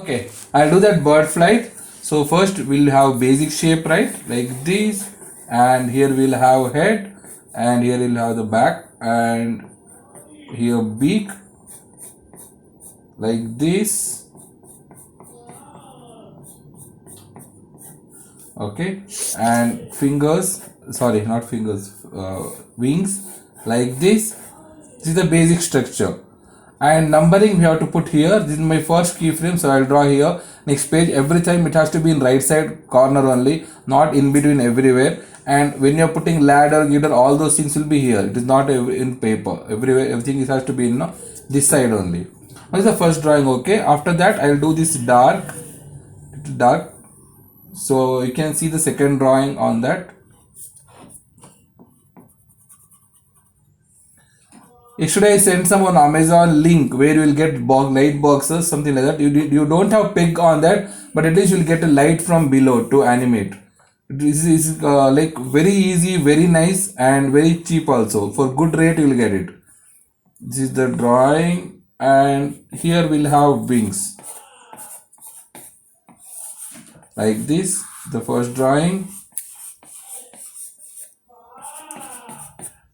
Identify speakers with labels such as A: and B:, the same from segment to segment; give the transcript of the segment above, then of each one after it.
A: Okay, I'll do that bird flight. So first we'll have basic shape, right? Like this, and here we'll have head, and here we'll have the back, and here beak, like this. Okay, and fingers, sorry, not fingers, wings, like this. This is the basic structure. And numbering we have to put here. This is my first keyframe, so I'll draw here. Next page, every time it has to be in right side corner only, not in between everywhere. And when you're putting ladder, gitter, all those things will be here. It is not in paper. Everywhere, everything has to be in this side only. What is the first drawing? Okay. After that, I'll do this dark. So you can see the second drawing on that. Yesterday I sent some on Amazon link where you will get light boxes, something like that. You don't have peg on that, but at least you will get a light from below to animate. This is like very easy, very nice, and very cheap also. For good rate you will get it. This is the drawing, and here we'll have wings. Like this, the first drawing.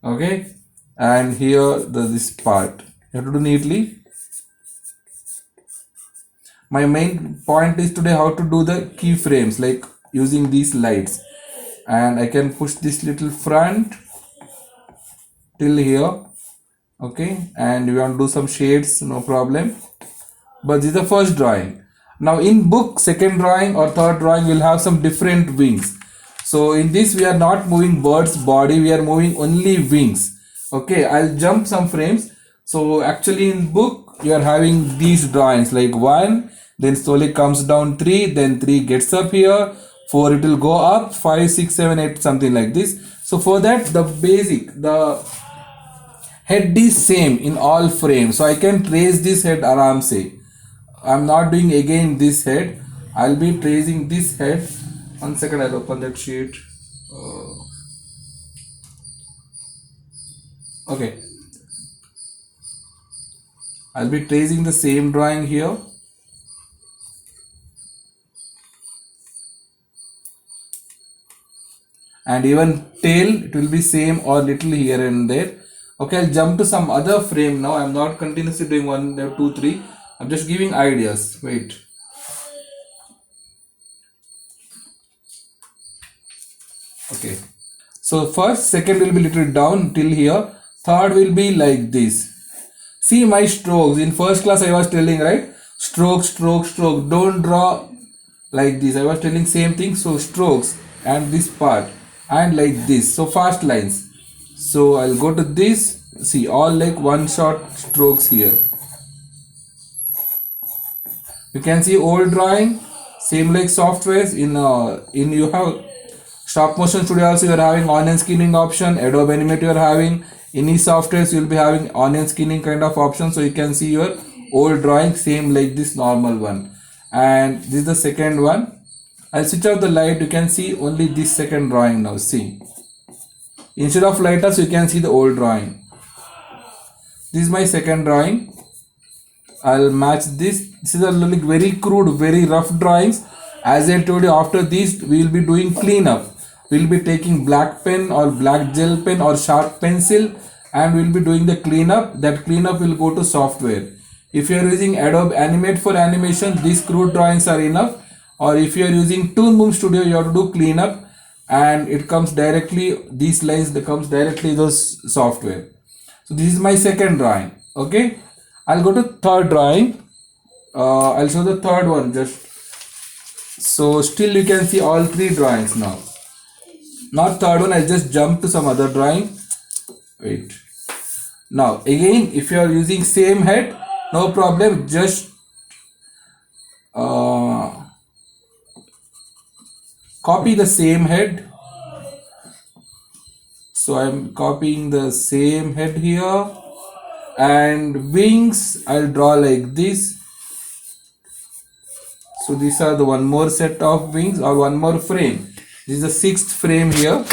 A: Okay, and here this part you have to do neatly. My main point is today how to do the keyframes, like using these lights, and I can push this little front till here. Okay, and you want to do some shades, no problem. But this is the first drawing. Now in book, second drawing or third drawing will have some different wings. So in this we are not moving bird's body, we are moving only wings. Okay, I'll jump some frames. So actually in book you are having these drawings, like 1, then slowly comes down 3, then 3 gets up here, 4 it will go up, 5, 6, 7, 8, something like this. So for that the head is same in all frames. So I can trace this head aram se. I'm not doing again this head. I'll be tracing this head. 1 second, I'll open that sheet. Okay. I'll be tracing the same drawing here. And even tail, it will be same or little here and there. Okay, I'll jump to some other frame now. I'm not continuously doing 1, 2, 3. I'm just giving ideas. Wait. Okay. So first, second will be little down till here. Third will be like this. See my strokes. In first class I was telling, right? Stroke, stroke, stroke. Don't draw like this. I was telling same thing. So strokes and this part and like this. So fast lines. So I'll go to this. See, all like one shot strokes here. You can see old drawing, same like softwares. In you have Stop Motion Studio also you are having onion skinning option. Adobe Animate you are having. In these softwares you will be having onion skinning kind of option. So you can see your old drawing same like this normal one. And this is the second one. I'll switch off the light. You can see only this second drawing now. See, instead of lighters you can see the old drawing. This is my second drawing. I'll match this. This is a very crude, very rough drawings. As I told you, after this we will be doing cleanup. We will be taking black pen or black gel pen or sharp pencil, and we will be doing the cleanup. That cleanup will go to software. If you are using Adobe Animate for animation, these crude drawings are enough. Or if you are using Toon Boom Studio, you have to do cleanup, and it comes directly, these lines that comes directly those software. So this is my second drawing. Okay, I'll go to third drawing. I'll show the third one just. So still you can see all 3 drawings now. Not third one, I'll just jump to some other drawing. Wait. Now again, if you are using same head, no problem, just copy the same head. So I'm copying the same head here, and wings I'll draw like this. So these are the one more set of wings or one more frame. This is the 6th frame here.